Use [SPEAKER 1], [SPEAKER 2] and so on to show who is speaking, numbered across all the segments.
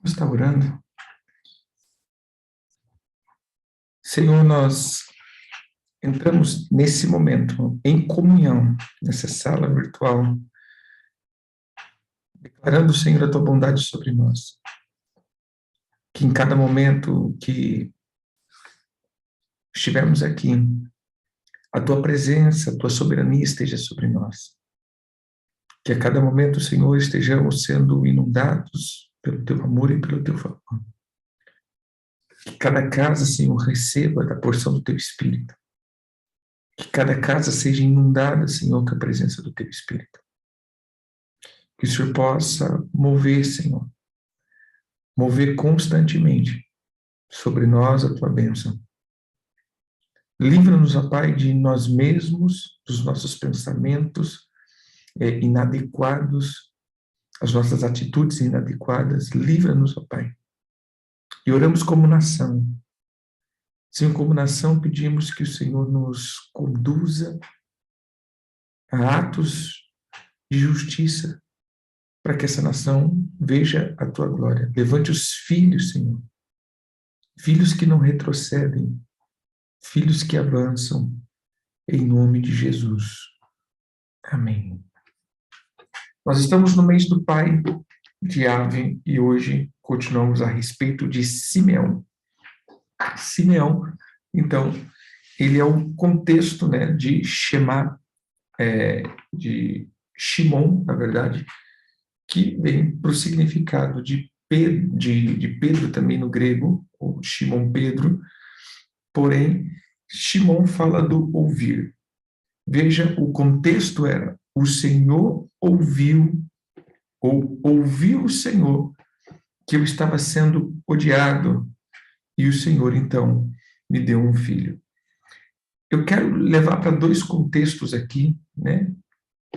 [SPEAKER 1] Está orando? Senhor, nós entramos nesse momento em comunhão, nessa sala virtual, declarando, Senhor, a tua bondade sobre nós. Que em cada momento que estivermos aqui, a tua presença, a tua soberania esteja sobre nós. Que a cada momento, Senhor, estejamos sendo inundados pelo teu amor e pelo teu favor. Que cada casa, Senhor, receba da porção do teu Espírito. Que cada casa seja inundada, Senhor, com a presença do teu Espírito. Que o Senhor possa mover, Senhor, mover constantemente sobre nós a tua bênção. Livra-nos, ó Pai, de nós mesmos, dos nossos pensamentos inadequados, as nossas atitudes inadequadas. Livra-nos, ó Pai. E oramos como nação. Senhor, como nação, pedimos que o Senhor nos conduza a atos de justiça, para que essa nação veja a tua glória. Levante os filhos, Senhor. Filhos que não retrocedem, filhos que avançam, em nome de Jesus. Amém. Nós estamos no mês do Pai de Ave e hoje continuamos a respeito de Simeão. Simeão, então, ele é o contexto, né, de Shema, de Shimon, na verdade, que vem para o significado de Pedro também no grego, ou Shimon Pedro, porém, Shimon fala do ouvir. Veja, o contexto era, o Senhor ouviu, ou ouviu o Senhor, que eu estava sendo odiado, e o Senhor, então, me deu um filho. Eu quero levar para dois contextos aqui, né,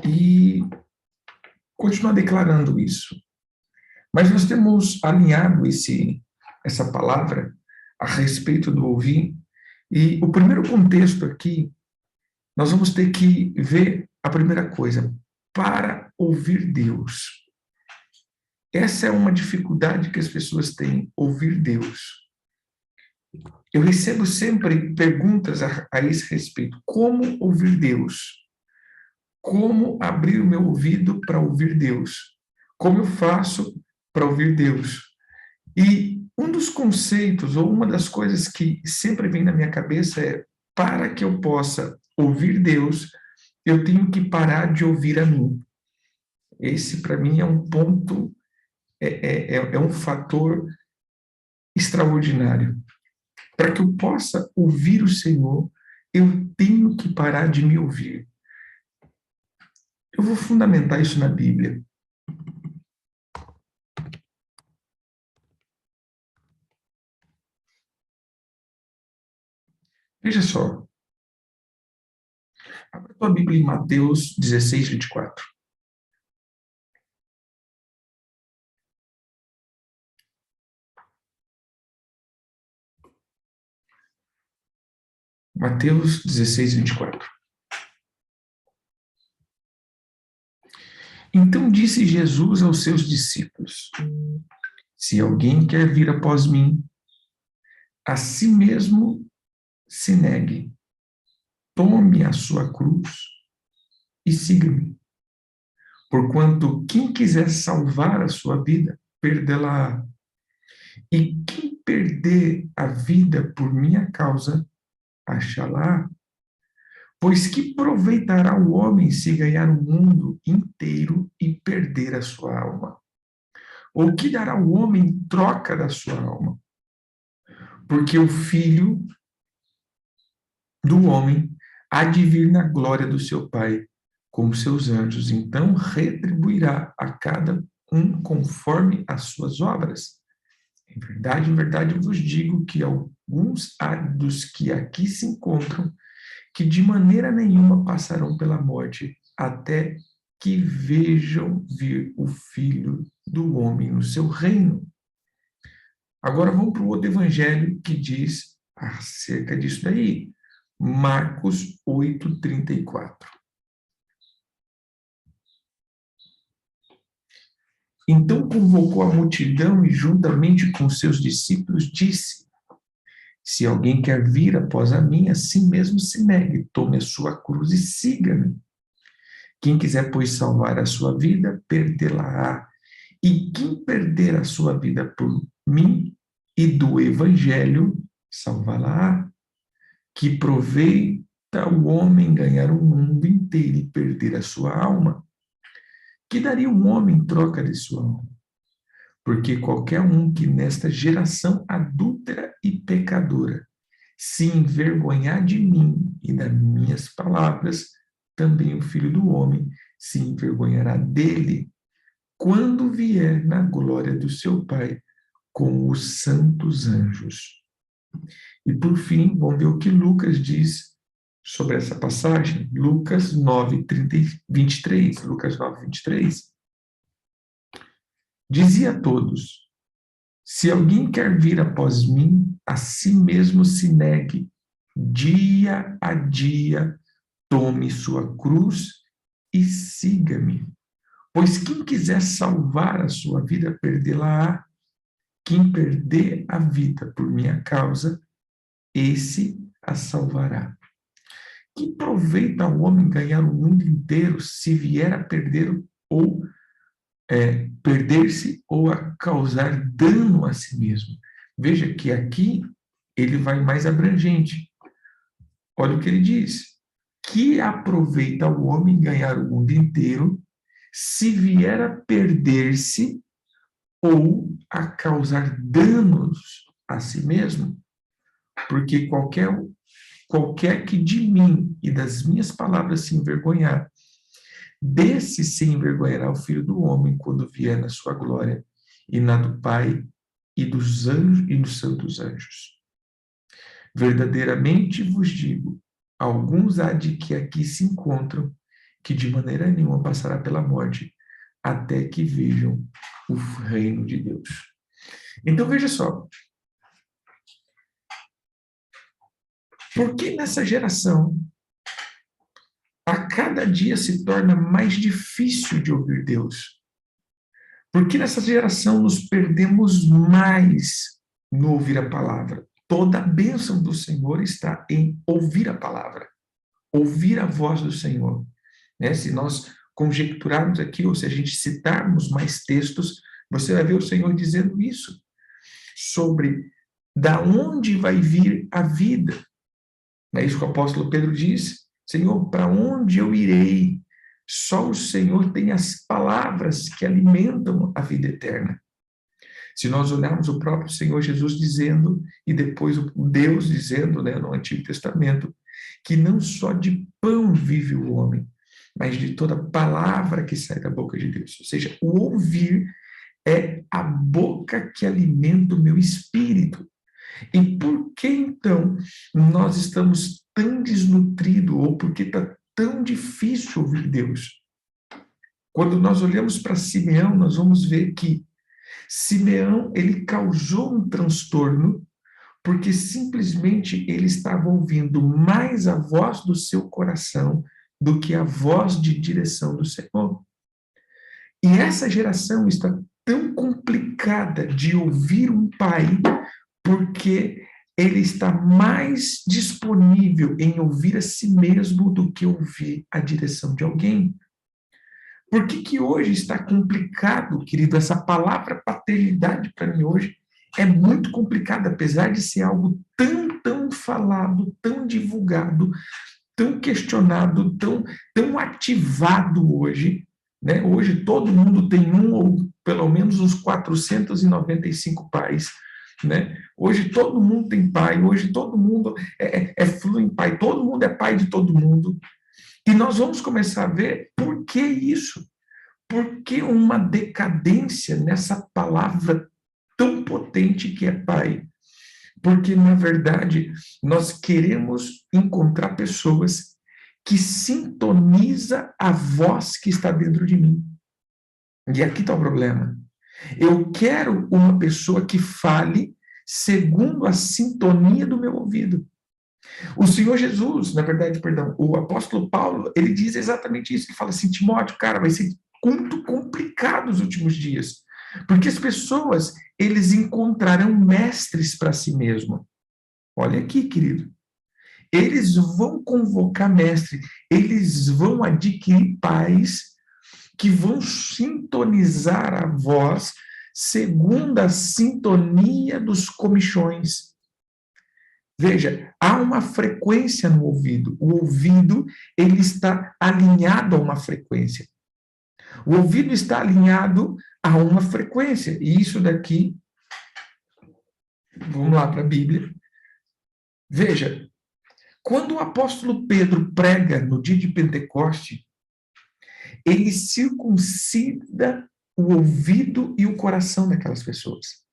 [SPEAKER 1] e continuar declarando isso. Mas nós temos alinhado essa palavra a respeito do ouvir, e o primeiro contexto aqui, nós vamos ter que ver a primeira coisa, para ouvir Deus. Essa é uma dificuldade que as pessoas têm, ouvir Deus. Eu recebo sempre perguntas a esse respeito. Como ouvir Deus? Como abrir o meu ouvido para ouvir Deus? Como eu faço para ouvir Deus? E um dos conceitos, ou uma das coisas que sempre vem na minha cabeça é, para que eu possa ouvir Deus, eu tenho que parar de ouvir a mim. Esse, para mim, é um ponto, é um fator extraordinário. Para que eu possa ouvir o Senhor, eu tenho que parar de me ouvir. Eu vou fundamentar isso na Bíblia. Veja só. Abra a tua Bíblia em Mateus 16, 24. Mateus 16, 24. Então disse Jesus aos seus discípulos: se alguém quer vir após mim, a si mesmo se negue, tome a sua cruz e siga-me. Porquanto quem quiser salvar a sua vida, perdê-la-á. E quem perder a vida por minha causa, achá-la. Pois que aproveitará o homem se ganhar o mundo inteiro e perder a sua alma? Ou que dará o homem em troca da sua alma? Porque o Filho do homem há de vir na glória do seu Pai com seus anjos, então retribuirá a cada um conforme as suas obras. Em verdade, eu vos digo que alguns há dos que aqui se encontram que de maneira nenhuma passarão pela morte, até que vejam vir o Filho do Homem no seu reino. Agora vamos para o outro evangelho que diz acerca disso daí. Marcos 8, 34. Então convocou a multidão e, juntamente com seus discípulos, disse: se alguém quer vir após a mim, assim mesmo se negue, tome a sua cruz e siga-me. Quem quiser, pois, salvar a sua vida, perdê-la-á. E quem perder a sua vida por mim e do evangelho, salvá-la-á. Que proveita o homem ganhar o mundo inteiro e perder a sua alma? Que daria um homem em troca de sua alma? Porque qualquer um que nesta geração adúltera e pecadora se envergonhar de mim e das minhas palavras, também o Filho do Homem se envergonhará dele, quando vier na glória do seu Pai com os santos anjos. E por fim, vamos ver o que Lucas diz sobre essa passagem. Lucas 9, 23. Lucas 9, 23. Dizia a todos: se alguém quer vir após mim, a si mesmo se negue, dia a dia, tome sua cruz e siga-me. Pois quem quiser salvar a sua vida, perdê-la-á. Quem perder a vida por minha causa, esse a salvará. Que proveita ao homem ganhar o mundo inteiro se vier a perder ou perder-se ou a causar dano a si mesmo? Veja que aqui ele vai mais abrangente. Olha o que ele diz: que aproveita ao homem ganhar o mundo inteiro se vier a perder-se ou a causar danos a si mesmo? Porque qualquer que de mim e das minhas palavras se envergonhar, desse se envergonhará o Filho do Homem quando vier na sua glória e na do Pai e dos anjos e dos santos anjos. Verdadeiramente vos digo, alguns há de que aqui se encontram, que de maneira nenhuma passará pela morte, até que vejam o reino de Deus. Então veja só, por que nessa geração a cada dia se torna mais difícil de ouvir Deus? Porque nessa geração nos perdemos mais no ouvir a palavra. Toda a bênção do Senhor está em ouvir a palavra, ouvir a voz do Senhor. Né? Se nós conjecturarmos aqui, ou se a gente citarmos mais textos, você vai ver o Senhor dizendo isso, sobre da onde vai vir a vida. É isso que o apóstolo Pedro diz: Senhor, para onde eu irei? Só o Senhor tem as palavras que alimentam a vida eterna. Se nós olharmos o próprio Senhor Jesus dizendo, e depois o Deus dizendo, né, no Antigo Testamento, que não só de pão vive o homem, mas de toda palavra que sai da boca de Deus. Ou seja, o ouvir é a boca que alimenta o meu espírito. E por que, então, nós estamos tão desnutridos, ou por que está tão difícil ouvir Deus? Quando nós olhamos para Simeão, nós vamos ver que Simeão, ele causou um transtorno, porque simplesmente ele estava ouvindo mais a voz do seu coração do que a voz de direção do Senhor. E essa geração está tão complicada de ouvir um pai, porque ele está mais disponível em ouvir a si mesmo do que ouvir a direção de alguém. Por que hoje está complicado, querido? Essa palavra paternidade para mim hoje é muito complicada, apesar de ser algo tão falado, tão divulgado, tão questionado, tão ativado hoje, né? Hoje todo mundo tem um ou pelo menos uns 495 pais, né? Hoje todo mundo tem pai, hoje todo mundo é fluo em pai, todo mundo é pai de todo mundo. E nós vamos começar a ver por que isso. Por que uma decadência nessa palavra tão potente que é pai? Porque, na verdade, nós queremos encontrar pessoas que sintonizam a voz que está dentro de mim. E aqui está o problema. Eu quero uma pessoa que fale segundo a sintonia do meu ouvido. O Senhor Jesus, na verdade, perdão, o apóstolo Paulo, ele diz exatamente isso. Ele fala assim: Timóteo, cara, vai ser muito complicado os últimos dias, porque as pessoas, eles encontrarão mestres para si mesmo. Olha aqui, querido. Eles vão convocar mestre, eles vão adquirir pais que vão sintonizar a voz segundo a sintonia dos comichões. Veja, há uma frequência no ouvido. O ouvido, ele está alinhado a uma frequência. O ouvido está alinhado a uma frequência. E isso daqui, vamos lá para a Bíblia. Veja, quando o apóstolo Pedro prega no dia de Pentecoste, ele circuncida o ouvido e o coração daquelas pessoas.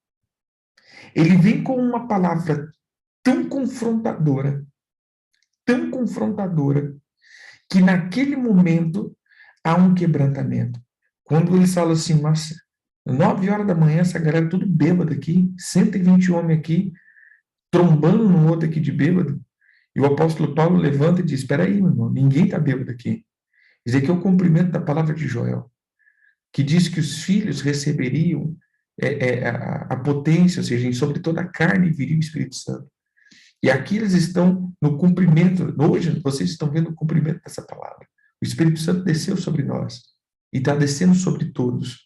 [SPEAKER 1] Ele vem com uma palavra tão confrontadora, que naquele momento há um quebrantamento. Quando eles falam assim, nossa, 9 horas da manhã, essa galera tudo bêbada aqui, 120 homens aqui, trombando no outro aqui de bêbado, e o apóstolo Paulo levanta e diz, espera aí, meu irmão, ninguém está bêbado aqui. Isso aqui é o cumprimento da palavra de Joel, que diz que os filhos receberiam a potência, ou seja, sobre toda a carne viria o Espírito Santo. E aqui eles estão no cumprimento, hoje vocês estão vendo o cumprimento dessa palavra. O Espírito Santo desceu sobre nós e está descendo sobre todos.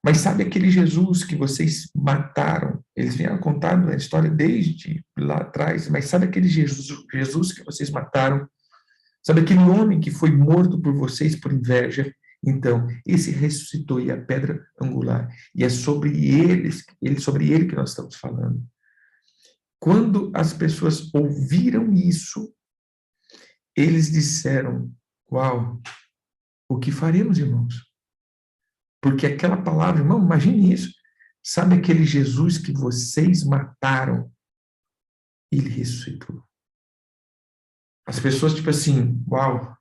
[SPEAKER 1] Mas sabe aquele Jesus que vocês mataram? Eles vieram contando a história desde lá atrás, mas sabe aquele Jesus que vocês mataram? Sabe aquele homem que foi morto por vocês por inveja? Então, esse ressuscitou e é a pedra angular. E é sobre sobre ele que nós estamos falando. Quando as pessoas ouviram isso, eles disseram, uau, o que faremos, irmãos? Porque aquela palavra, irmão, imagine isso. Sabe aquele Jesus que vocês mataram? Ele ressuscitou. As pessoas, tipo assim, uau,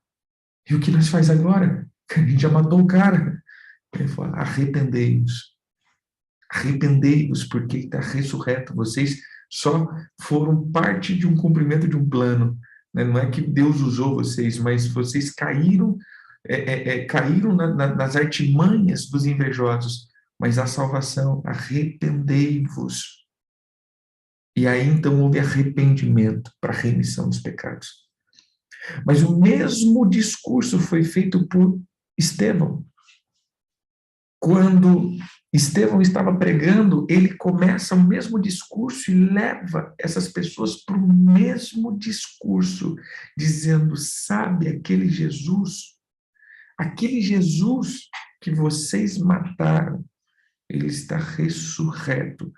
[SPEAKER 1] e o que nós faz agora? A gente já matou o cara. Ele falou, arrependei-vos. Arrependei-vos, porque está ressurreto. Vocês só foram parte de um cumprimento de um plano. Né? Não é que Deus usou vocês, mas vocês caíram, caíram nas artimanhas dos invejosos. Mas a salvação, arrependei-vos. E aí, então, houve arrependimento para a remissão dos pecados. Mas o mesmo discurso foi feito por Estevão. Quando Estevão estava pregando, ele começa o mesmo discurso e leva essas pessoas para o mesmo discurso, dizendo, sabe aquele Jesus que vocês mataram, ele está ressurreto.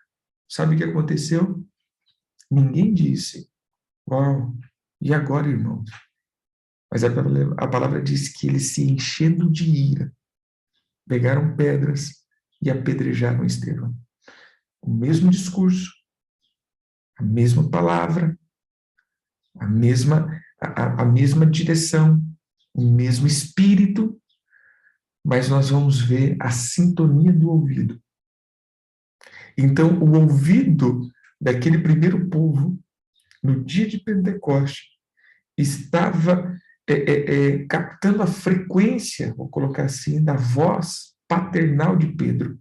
[SPEAKER 1] Sabe o que aconteceu? Ninguém disse, uau, e agora, irmãos? Mas a palavra diz que eles se enchendo de ira, pegaram pedras e apedrejaram Estevão. O mesmo discurso, a mesma palavra, a mesma direção, o mesmo espírito, mas nós vamos ver a sintonia do ouvido. Então, o ouvido daquele primeiro povo, no dia de Pentecoste, estava captando a frequência, vou colocar assim, da voz paternal de Pedro.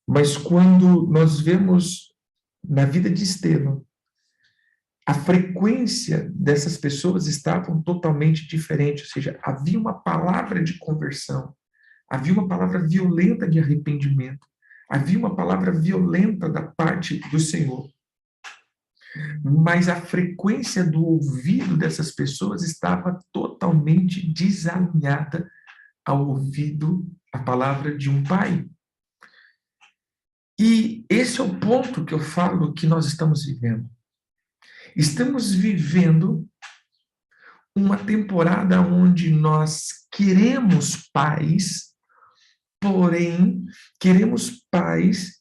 [SPEAKER 1] Mas quando nós vemos na vida de Estevão, a frequência dessas pessoas estavam totalmente diferente, ou seja, havia uma palavra de conversão, havia uma palavra violenta de arrependimento, havia uma palavra violenta da parte do Senhor. Mas a frequência do ouvido dessas pessoas estava totalmente desalinhada ao ouvido, a palavra de um pai. E esse é o ponto que eu falo que nós estamos vivendo. Estamos vivendo uma temporada onde nós queremos pais, porém, queremos pais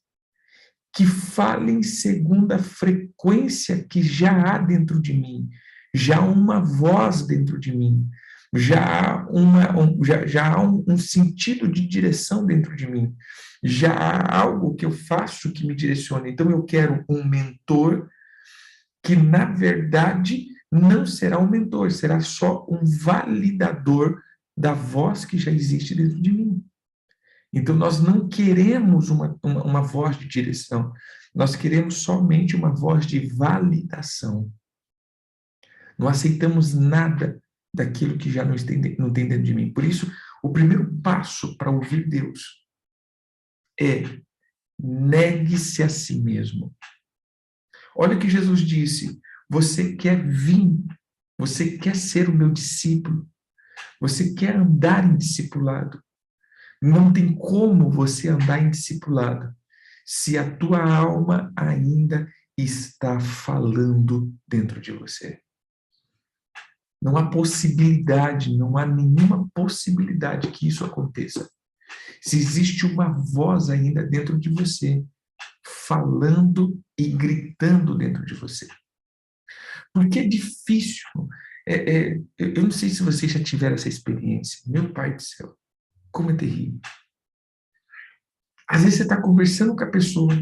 [SPEAKER 1] que falem segundo a frequência que já há dentro de mim, já há uma voz dentro de mim, já há um sentido de direção dentro de mim, já há algo que eu faço que me direciona. Então eu quero um mentor que, na verdade, não será um mentor, será só um validador da voz que já existe dentro de mim. Então, nós não queremos uma voz de direção, nós queremos somente uma voz de validação. Não aceitamos nada daquilo que já não tem dentro de mim. Por isso, o primeiro passo para ouvir Deus é negue-se a si mesmo. Olha o que Jesus disse: você quer vir, você quer ser o meu discípulo, você quer andar em discipulado. Não tem como você andar em discipulado se a tua alma ainda está falando dentro de você. Não há possibilidade, não há nenhuma possibilidade que isso aconteça. Se existe uma voz ainda dentro de você, falando e gritando dentro de você. Porque é difícil. Eu não sei se vocês já tiveram essa experiência. Meu pai do céu, como é terrível. Às vezes você está conversando com a pessoa,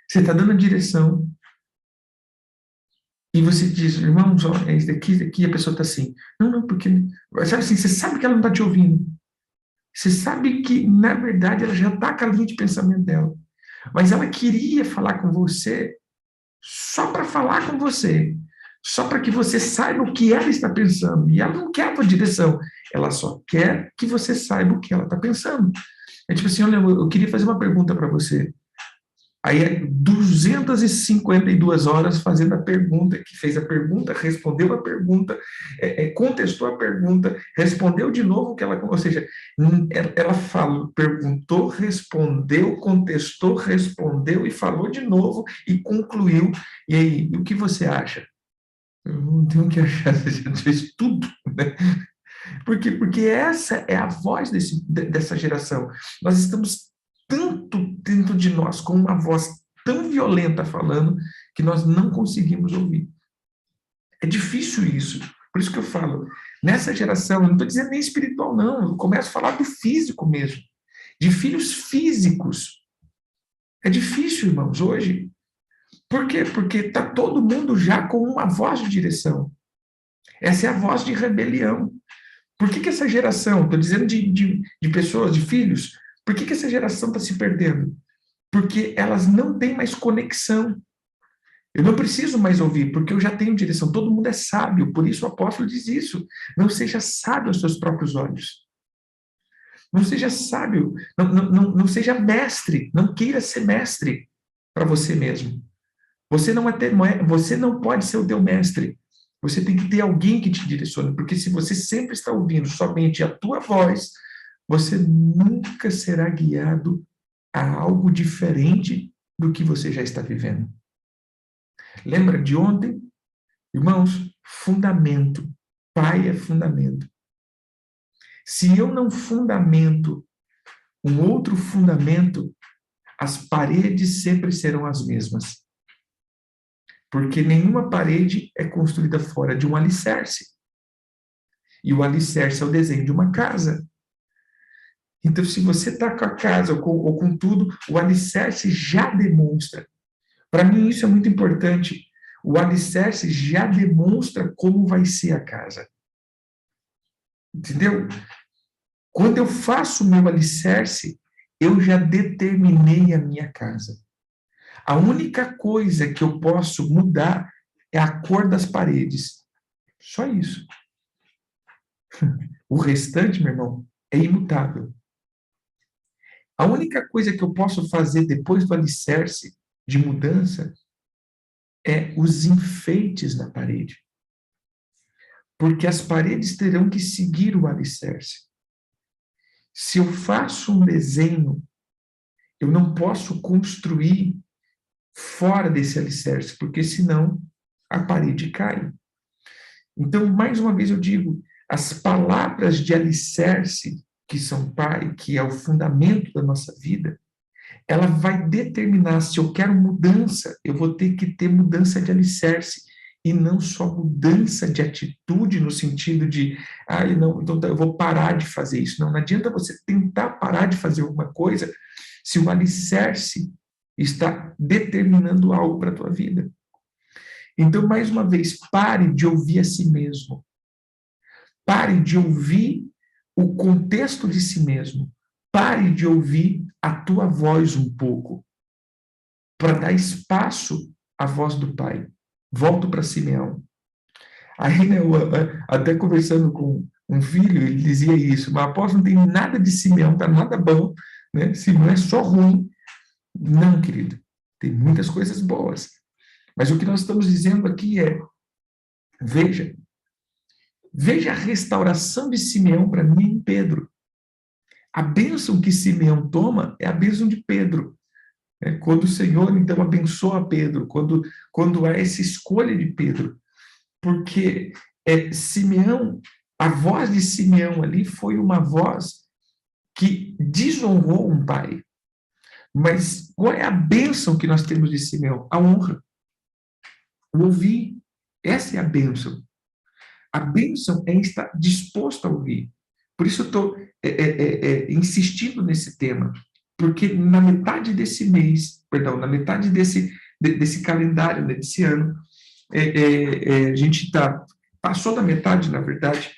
[SPEAKER 1] você está dando a direção, e você diz, irmãos, ó, é isso daqui, e a pessoa está assim. Não, não, porque... Sabe assim, você sabe que ela não está te ouvindo. Você sabe que, na verdade, ela já está com a linha de pensamento dela. Mas ela queria falar com você só para falar com você. Só para que você saiba o que ela está pensando. E ela não quer a tua direção. Ela só quer que você saiba o que ela está pensando. É tipo assim, olha, eu queria fazer uma pergunta para você. Aí é 252 horas fazendo a pergunta, que fez a pergunta, respondeu a pergunta, contestou a pergunta, respondeu de novo o que ela... Ou seja, ela falou, perguntou, respondeu, contestou, respondeu e falou de novo e concluiu. E aí, o que você acha? Eu não tenho o que achar, você já fez tudo, né? Por quê? Porque essa é a voz dessa geração. Nós estamos tanto dentro de nós, com uma voz tão violenta falando, que nós não conseguimos ouvir. É difícil isso. Por isso que eu falo, nessa geração, eu não estou dizendo nem espiritual, não, eu começo a falar do físico mesmo, de filhos físicos. É difícil, irmãos, hoje. Por quê? Porque está todo mundo já com uma voz de direção. Essa é a voz de rebelião. Por que essa geração, estou dizendo de pessoas, de filhos, por que essa geração está se perdendo? Porque elas não têm mais conexão. Eu não preciso mais ouvir, porque eu já tenho direção. Todo mundo é sábio, por isso o apóstolo diz isso. Não seja sábio aos seus próprios olhos. Não seja sábio, não seja mestre, não queira ser mestre para você mesmo. Você não pode ser o teu mestre. Você tem que ter alguém que te direcione, porque se você sempre está ouvindo somente a tua voz, você nunca será guiado a algo diferente do que você já está vivendo. Lembra de ontem? Irmãos, fundamento. Pai é fundamento. Se eu não fundamento um outro fundamento, as paredes sempre serão as mesmas. Porque nenhuma parede é construída fora de um alicerce. E o alicerce é o desenho de uma casa. Então, se você está com a casa ou com tudo, o alicerce já demonstra. Para mim, isso é muito importante. O alicerce já demonstra como vai ser a casa. Entendeu? Quando eu faço o meu alicerce, eu já determinei a minha casa. A única coisa que eu posso mudar é a cor das paredes. Só isso. O restante, meu irmão, é imutável. A única coisa que eu posso fazer depois do alicerce de mudança é os enfeites na parede. Porque as paredes terão que seguir o alicerce. Se eu faço um desenho, eu não posso construir fora desse alicerce, porque senão a parede cai. Então, mais uma vez eu digo, as palavras de alicerce, que são pai, que é o fundamento da nossa vida, ela vai determinar se eu quero mudança, eu vou ter que ter mudança de alicerce, e não só mudança de atitude no sentido de, não, então eu vou parar de fazer isso. Não adianta você tentar parar de fazer alguma coisa se o alicerce está determinando algo para a tua vida. Então, mais uma vez, pare de ouvir a si mesmo. Pare de ouvir o contexto de si mesmo. Pare de ouvir a tua voz um pouco, para dar espaço à voz do Pai. Volto para Simeão. Aí, né, até conversando com um filho, ele dizia isso, mas após não tem nada de Simeão, tá nada bom, né? Simeão é só ruim. Não, querido, tem muitas coisas boas. Mas o que nós estamos dizendo aqui é, veja a restauração de Simeão para mim em Pedro. A bênção que Simeão toma é a bênção de Pedro. Quando o Senhor, então, abençoa Pedro, quando há essa escolha de Pedro. Porque Simeão, a voz de Simeão ali foi uma voz que desonrou um pai. Mas qual é a bênção que nós temos de Simeão? A honra. O ouvir. Essa é a bênção. A bênção é estar disposto a ouvir. Por isso eu estou insistindo nesse tema. Porque na metade desse mês, perdão, na metade desse calendário, né, desse ano, a gente passou da metade, na verdade,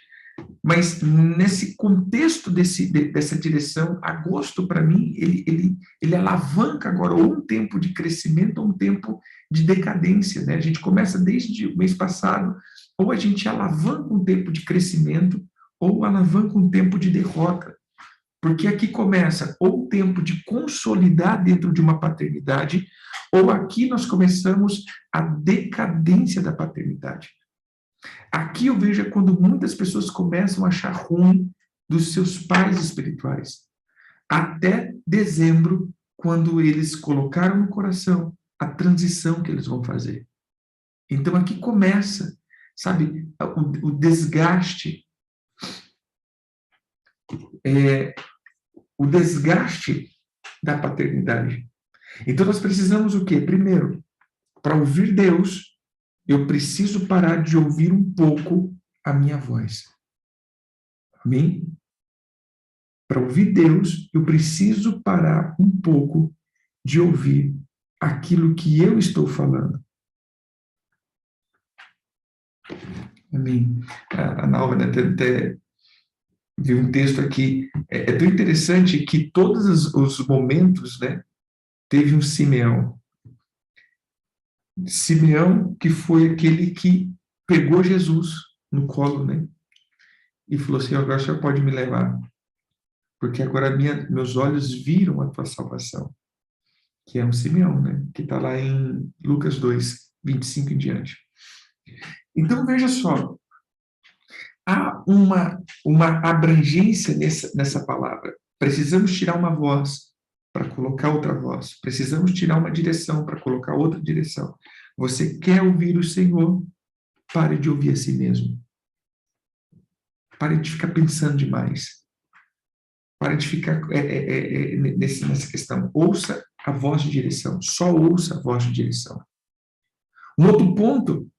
[SPEAKER 1] mas nesse contexto dessa direção, agosto, para mim, ele alavanca agora ou um tempo de crescimento ou um tempo de decadência, né? A gente começa desde o mês passado, ou a gente alavanca um tempo de crescimento, ou alavanca um tempo de derrota. Porque aqui começa ou o tempo de consolidar dentro de uma paternidade, ou aqui nós começamos a decadência da paternidade. Aqui eu vejo quando muitas pessoas começam a achar ruim dos seus pais espirituais. Até dezembro, quando eles colocaram no coração a transição que eles vão fazer. Então aqui começa, sabe, o desgaste. O desgaste da paternidade. Então nós precisamos o quê? Primeiro, para ouvir Deus, eu preciso parar de ouvir um pouco a minha voz. Amém? Para ouvir Deus, eu preciso parar um pouco de ouvir aquilo que eu estou falando. Amém? A Nalva, né, até vi um texto aqui, é tão interessante que todos os momentos, né, teve um Simeão. Simeão, que foi aquele que pegou Jesus no colo, né, e falou assim, agora o senhor pode me levar, porque agora meus olhos viram a tua salvação, que é um Simeão, né, que está lá em Lucas 2, 25 em diante. Então, veja só, há uma abrangência nessa palavra. Precisamos tirar uma voz para colocar outra voz. Precisamos tirar uma direção para colocar outra direção. Você quer ouvir o Senhor? Pare de ouvir a si mesmo. Pare de ficar pensando demais. Pare de ficar nessa questão. Ouça a voz de direção. Só ouça a voz de direção. Um outro ponto,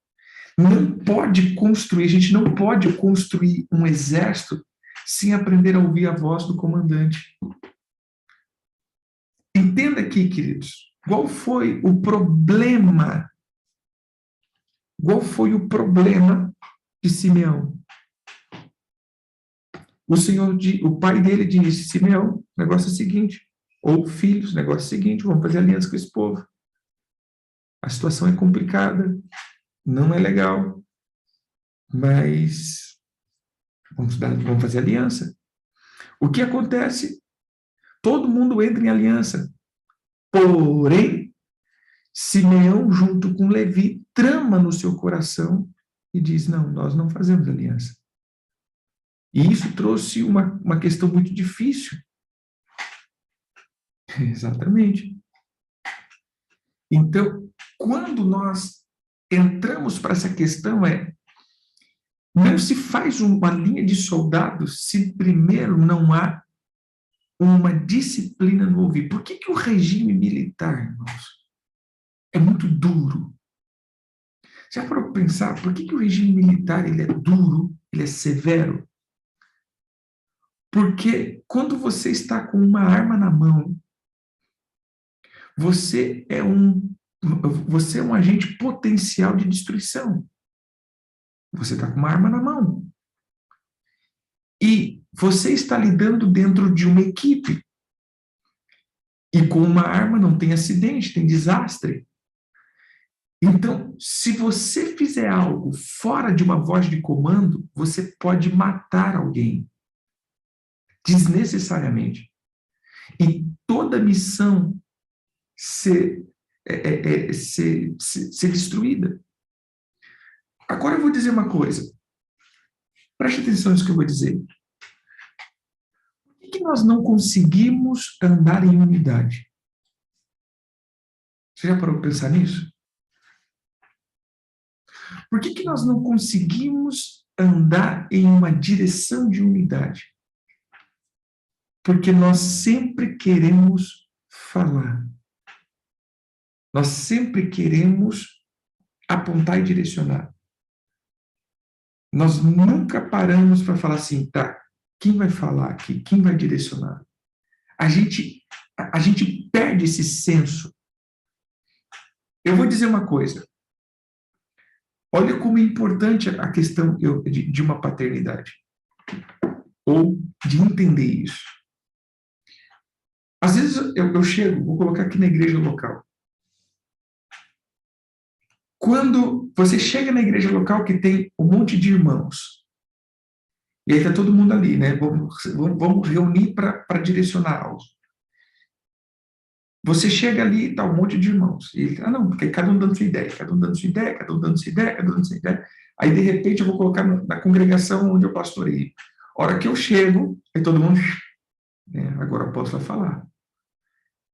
[SPEAKER 1] a gente não pode construir um exército sem aprender a ouvir a voz do comandante. Entenda aqui, queridos, qual foi o problema? Qual foi o problema de Simeão? O pai dele disse, Simeão, o negócio é o seguinte, ou filhos, o negócio é o seguinte, vamos fazer aliança com esse povo. A situação é complicada, não é legal, mas vamos fazer aliança. O que acontece? Todo mundo entra em aliança. Porém, Simeão, junto com Levi, trama no seu coração e diz, não, nós não fazemos aliança. E isso trouxe uma questão muito difícil. Exatamente. Então, quando nós entramos para essa questão, não se faz uma linha de soldados se primeiro não há uma disciplina no ouvir. Por que o regime militar, irmãos, é muito duro? Já parou para pensar por que o regime militar ele é duro, ele é severo? Porque quando você está com uma arma na mão, você é um agente potencial de destruição. Você está com uma arma na mão. E você está lidando dentro de uma equipe. E com uma arma não tem acidente, tem desastre. Então, se você fizer algo fora de uma voz de comando, você pode matar alguém desnecessariamente. E toda missão ser destruída. Agora eu vou dizer uma coisa. Preste atenção nisso que eu vou dizer. Por que nós não conseguimos andar em unidade? Você já parou para pensar nisso? Por que nós não conseguimos andar em uma direção de unidade? Porque nós sempre queremos falar. Nós sempre queremos apontar e direcionar. Nós nunca paramos para falar assim, tá, quem vai falar aqui? Quem vai direcionar? A gente perde esse senso. Eu vou dizer uma coisa. Olha como é importante a questão de uma paternidade. Ou de entender isso. Às vezes eu chego, vou colocar aqui na igreja local. Quando você chega na igreja local que tem um monte de irmãos, e aí está todo mundo ali, né? Vamos reunir para direcionar algo. Você chega ali e está um monte de irmãos. E não, porque cada um dando sua ideia, cada um dando sua ideia, cada um dando sua ideia, cada um dando sua ideia. Aí, de repente, eu vou colocar na congregação onde eu pastorei. A hora que eu chego, aí todo mundo... agora eu posso falar.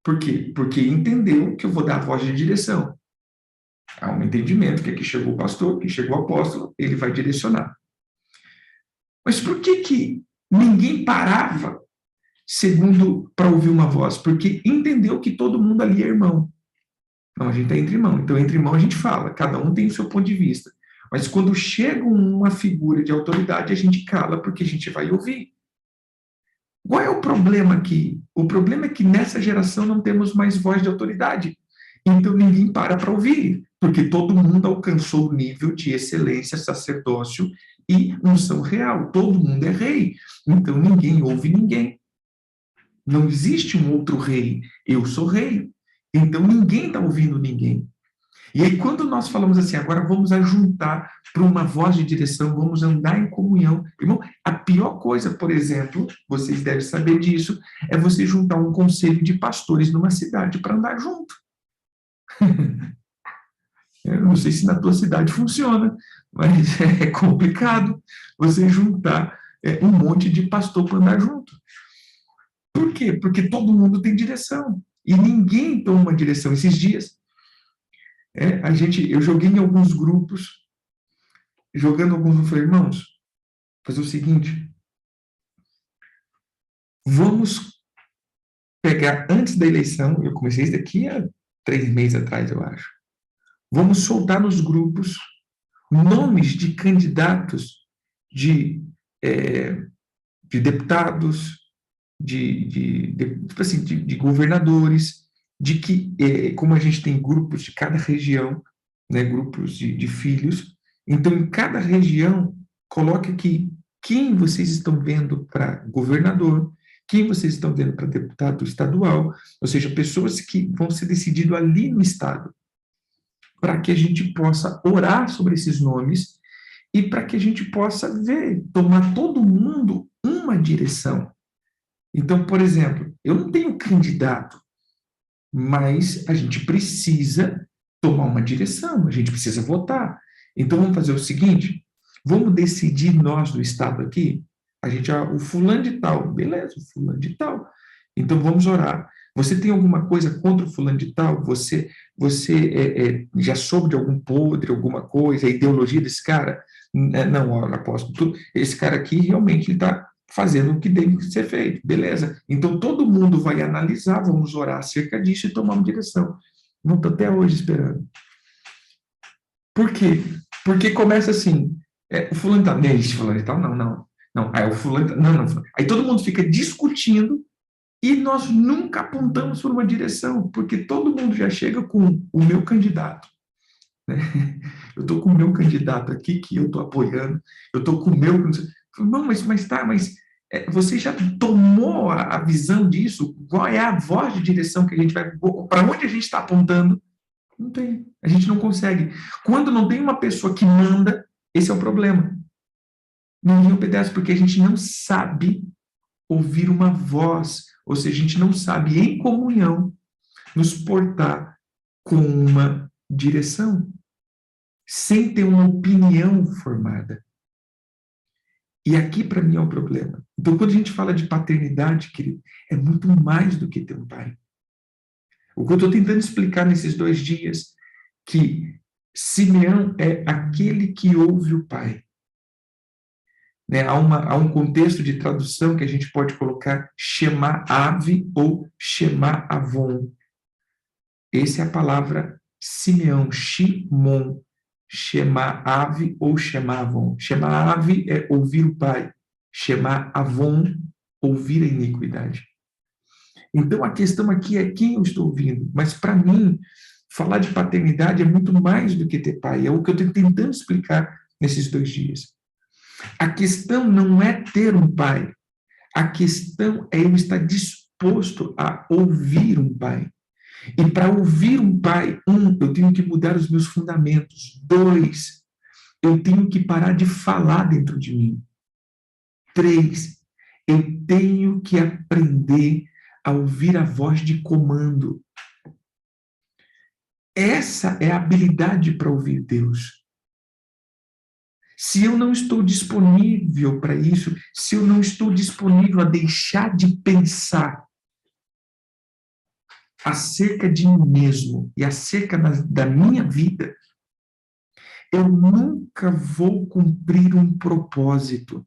[SPEAKER 1] Por quê? Porque entendeu que eu vou dar a voz de direção. Há um entendimento que aqui chegou o pastor, que chegou o apóstolo, ele vai direcionar. Mas por que ninguém parava para ouvir uma voz? Porque entendeu que todo mundo ali é irmão. Não, a gente está entre irmão. Então, entre irmão a gente fala, cada um tem o seu ponto de vista. Mas quando chega uma figura de autoridade, a gente cala porque a gente vai ouvir. Qual é o problema aqui? O problema é que nessa geração não temos mais voz de autoridade. Então ninguém para ouvir, porque todo mundo alcançou o nível de excelência, sacerdócio e unção real. Todo mundo é rei. Então ninguém ouve ninguém. Não existe um outro rei. Eu sou rei. Então ninguém está ouvindo ninguém. E aí, quando nós falamos assim, agora vamos ajuntar para uma voz de direção, vamos andar em comunhão. Irmão, a pior coisa, por exemplo, vocês devem saber disso, é você juntar um conselho de pastores numa cidade para andar junto. Eu não sei se na tua cidade funciona, mas é complicado você juntar um monte de pastor para andar junto. Por quê? Porque todo mundo tem direção. E ninguém toma uma direção. Esses dias, eu joguei em alguns grupos, jogando alguns, eu falei, irmãos, fazer o seguinte, vamos pegar antes da eleição, eu comecei isso daqui há 3 meses atrás, eu acho, vamos soltar nos grupos nomes de candidatos de deputados, tipo assim, de governadores, de que, como a gente tem grupos de cada região, né, grupos de filhos, então em cada região, coloque aqui quem vocês estão vendo para governador, quem vocês estão vendo para deputado estadual, ou seja, pessoas que vão ser decididas ali no estado, para que a gente possa orar sobre esses nomes e para que a gente possa ver, tomar todo mundo uma direção. Então, por exemplo, eu não tenho candidato, mas a gente precisa tomar uma direção, a gente precisa votar. Então, vamos fazer o seguinte, vamos decidir nós do Estado aqui, o fulano de tal, beleza, o fulano de tal. Então, vamos orar. Você tem alguma coisa contra o fulano de tal? Você já soube de algum podre, alguma coisa, a ideologia desse cara? Não, olha, apóstolo, esse cara aqui realmente está fazendo o que deve ser feito, beleza. Então, todo mundo vai analisar, vamos orar acerca disso e tomar uma direção. Não estou até hoje esperando. Por quê? Porque começa assim, o fulano de tal, fulano de tal, não. Aí o fulano, não. Aí todo mundo fica discutindo e nós nunca apontamos por uma direção, porque todo mundo já chega com o meu candidato. Né? Eu estou com o meu candidato aqui, que eu estou apoiando, eu estou com o meu... Não, mas você já tomou a visão disso? Qual é a voz de direção que a gente vai... Para onde a gente está apontando? Não tem. A gente não consegue. Quando não tem uma pessoa que manda, esse é o problema. Ninguém obedece porque a gente não sabe ouvir uma voz, ou seja, a gente não sabe, em comunhão, nos portar com uma direção, sem ter uma opinião formada. E aqui, para mim, é o problema. Então, quando a gente fala de paternidade, querido, é muito mais do que ter um pai. O que eu estou tentando explicar nesses 2 dias, que Simeão é aquele que ouve o pai. Né? Há um contexto de tradução que a gente pode colocar Shema Ave ou Shema Avon. Essa é a palavra Simeão, Shimon, Shema Ave ou Shema Avon. Shema Ave é ouvir o pai, Shema Avon, ouvir a iniquidade. Então a questão aqui é quem eu estou ouvindo, mas para mim, falar de paternidade é muito mais do que ter pai, é o que eu estou tentando explicar nesses 2 dias. A questão não é ter um pai, a questão é eu estar disposto a ouvir um pai. E para ouvir um pai, eu tenho que mudar os meus fundamentos. 2, eu tenho que parar de falar dentro de mim. 3, eu tenho que aprender a ouvir a voz de comando. Essa é a habilidade para ouvir Deus. Se eu não estou disponível para isso, se eu não estou disponível a deixar de pensar acerca de mim mesmo e acerca da minha vida, eu nunca vou cumprir um propósito.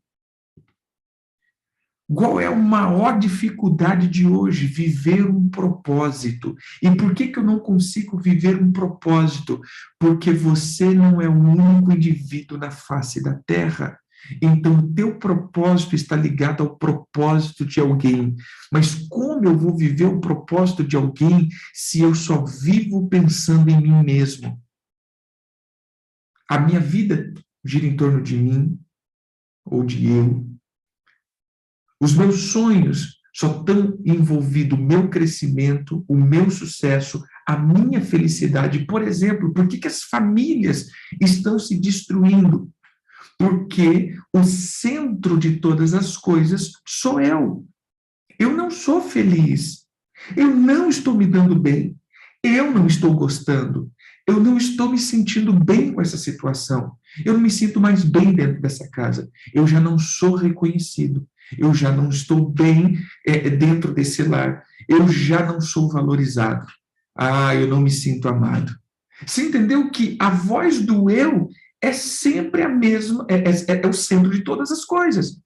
[SPEAKER 1] Qual é a maior dificuldade de hoje? Viver um propósito. E por que eu não consigo viver um propósito? Porque você não é o único indivíduo na face da Terra. Então, o teu propósito está ligado ao propósito de alguém. Mas como eu vou viver o propósito de alguém se eu só vivo pensando em mim mesmo? A minha vida gira em torno de mim, ou de eu. Os meus sonhos só estão envolvidos o meu crescimento, o meu sucesso, a minha felicidade. Por exemplo, por que as famílias estão se destruindo? Porque o centro de todas as coisas sou eu. Eu não sou feliz. Eu não estou me dando bem. Eu não estou gostando. Eu não estou me sentindo bem com essa situação. Eu não me sinto mais bem dentro dessa casa. Eu já não sou reconhecido. Eu já não estou bem dentro desse lar. Eu já não sou valorizado. Ah, eu não me sinto amado. Você entendeu que a voz do eu é sempre a mesma, é o centro de todas as coisas.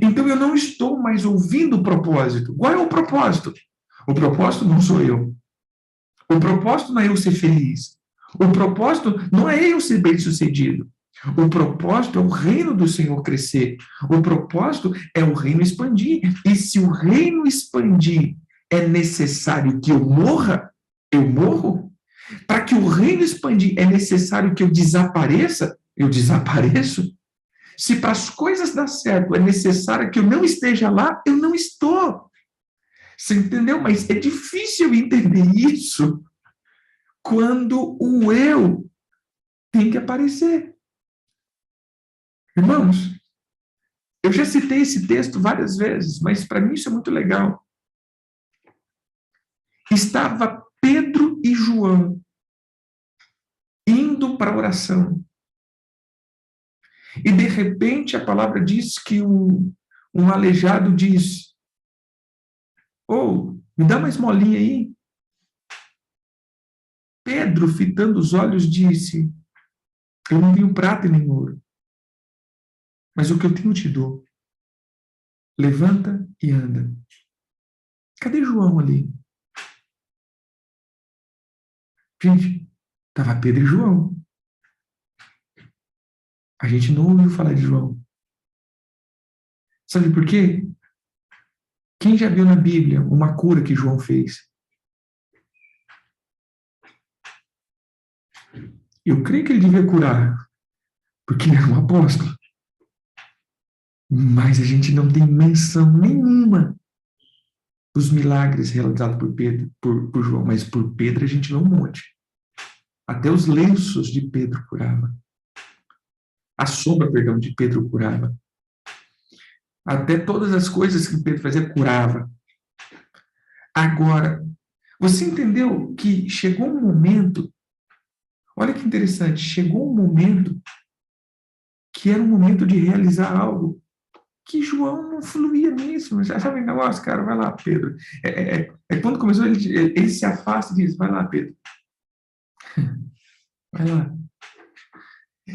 [SPEAKER 1] Então eu não estou mais ouvindo o propósito. Qual é o propósito? O propósito não sou eu. O propósito não é eu ser feliz. O propósito não é eu ser bem-sucedido. O propósito é o reino do Senhor crescer. O propósito é o reino expandir. E se o reino expandir é necessário que eu morra, eu morro. Para que o reino expandir é necessário que eu desapareço. Se para as coisas dar certo é necessário que eu não esteja lá, eu não estou. Você entendeu? Mas é difícil entender isso quando o eu tem que aparecer. Irmãos, eu já citei esse texto várias vezes, mas para mim isso é muito legal. Estava Pedro e João indo para a oração. E de repente a palavra diz que um aleijado diz: me dá uma esmolinha aí. Pedro, fitando os olhos, disse: eu não tenho prata e nem ouro, mas o que eu tenho te dou. Levanta e anda. Cadê João ali? Gente, estava Pedro e João. A gente não ouviu falar de João. Sabe por quê? Quem já viu na Bíblia uma cura que João fez? Eu creio que ele devia curar, porque ele era um apóstolo. Mas a gente não tem menção nenhuma dos milagres realizados por Pedro, por João, mas por Pedro a gente não monte. Até os lenços de Pedro curava. A sombra, perdão, de Pedro curava. Até todas as coisas que Pedro fazia curava. Agora, você entendeu que chegou um momento, olha que interessante, chegou um momento que era um momento de realizar algo que João não fluía nisso. Já sabe, negócio, cara, vai lá, Pedro. Quando começou, ele se afasta e diz, vai lá, Pedro. Vai lá.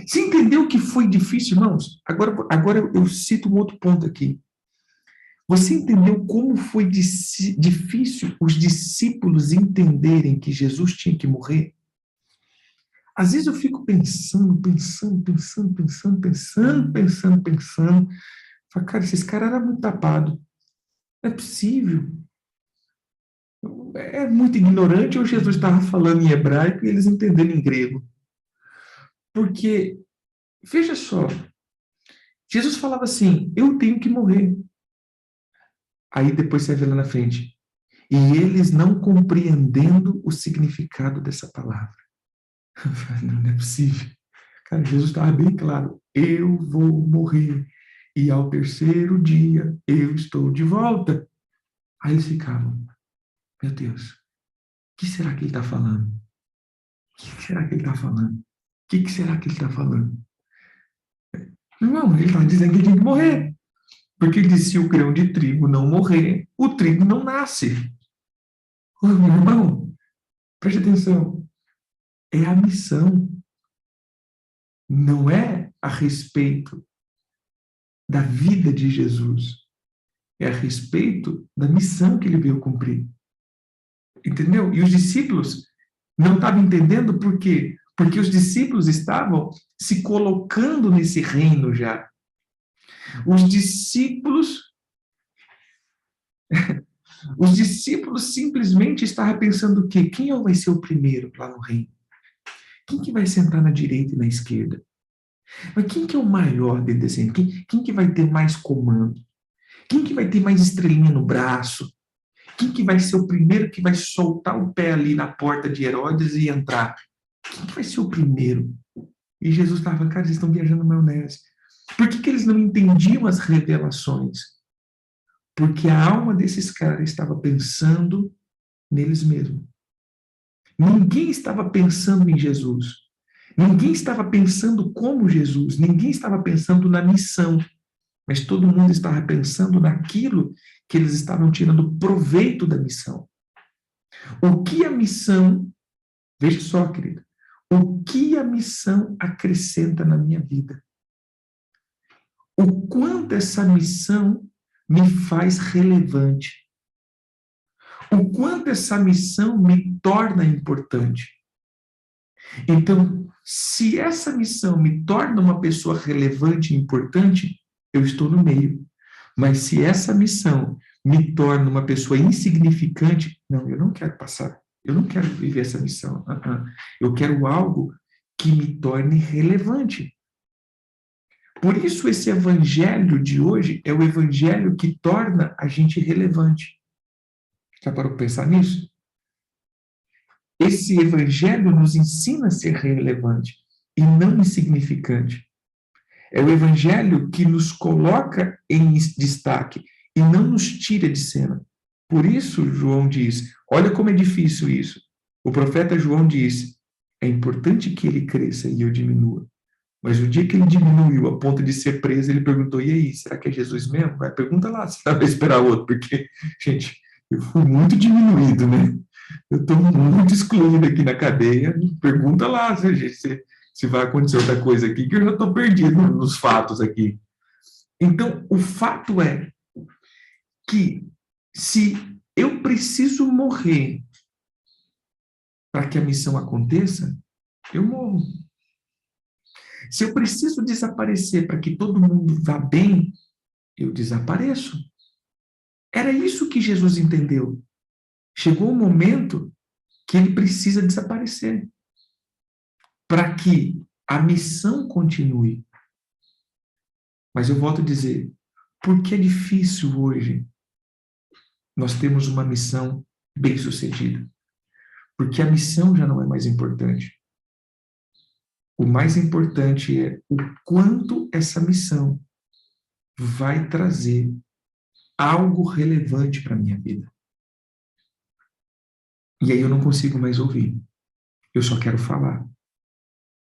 [SPEAKER 1] Você entendeu que foi difícil, irmãos? Agora eu cito um outro ponto aqui. Você entendeu como foi difícil os discípulos entenderem que Jesus tinha que morrer? Às vezes eu fico pensando. Falo, cara, esses caras eram muito tapados. Não é possível. É muito ignorante ou Jesus estava falando em hebraico e eles entenderam em grego. Porque, veja só, Jesus falava assim, eu tenho que morrer. Aí depois você vê lá na frente. E eles não compreendendo o significado dessa palavra. Não é possível. Cara, Jesus estava bem claro. Eu vou morrer. E ao terceiro dia eu estou de volta. Aí eles ficavam, meu Deus, o que será que ele está falando? O que será que ele está falando? O que será que ele está falando? Irmão, ele está dizendo que ele tem que morrer. Porque ele disse, se o grão de trigo não morrer, o trigo não nasce. Ô, meu irmão, preste atenção. É a missão. Não é a respeito da vida de Jesus. É a respeito da missão que ele veio cumprir. Entendeu? E os discípulos não estavam entendendo por quê? Porque os discípulos estavam se colocando nesse reino já. Os discípulos, os discípulos simplesmente estavam pensando o quê? Quem vai ser o primeiro lá no reino? Quem que vai sentar na direita e na esquerda? Mas quem que é o maior dentro desse reino? Quem que vai ter mais comando? Quem que vai ter mais estrelinha no braço? Quem que vai ser o primeiro que vai soltar o pé ali na porta de Herodes e entrar? Quem que vai ser o primeiro? E Jesus estava falando, cara, eles estão viajando na maionese. Por que eles não entendiam as revelações? Porque a alma desses caras estava pensando neles mesmos. Ninguém estava pensando em Jesus. Ninguém estava pensando como Jesus. Ninguém estava pensando na missão. Mas todo mundo estava pensando naquilo que eles estavam tirando proveito da missão. O que a missão, veja só, querido, o que a missão acrescenta na minha vida? O quanto essa missão me faz relevante? O quanto essa missão me torna importante? Então, se essa missão me torna uma pessoa relevante e importante, eu estou no meio. Mas se essa missão me torna uma pessoa insignificante, não, eu não quero passar. Eu não quero viver essa missão. Eu quero algo que me torne relevante. Por isso, esse evangelho de hoje é o evangelho que torna a gente relevante. Já parou para pensar nisso? Esse evangelho nos ensina a ser relevante e não insignificante. É o evangelho que nos coloca em destaque e não nos tira de cena. Por isso, João diz, olha como é difícil isso. O profeta João diz, é importante que ele cresça e eu diminua. Mas o dia que ele diminuiu a ponto de ser preso, ele perguntou, e aí, será que é Jesus mesmo? Vai, pergunta lá, se dá para esperar outro, porque, gente, eu fui muito diminuído, né? Eu estou muito excluído aqui na cadeia, pergunta lá se vai acontecer outra coisa aqui, que eu já estou perdido nos fatos aqui. Então, o fato é que se eu preciso morrer para que a missão aconteça, eu morro. Se eu preciso desaparecer para que todo mundo vá bem, eu desapareço. Era isso que Jesus entendeu. Chegou o momento que ele precisa desaparecer para que a missão continue. Mas eu volto a dizer, Porque é difícil hoje nós temos uma missão bem-sucedida. Porque a missão já não é mais importante. O mais importante é o quanto essa missão vai trazer algo relevante para a minha vida. E aí eu não consigo mais ouvir. Eu só quero falar.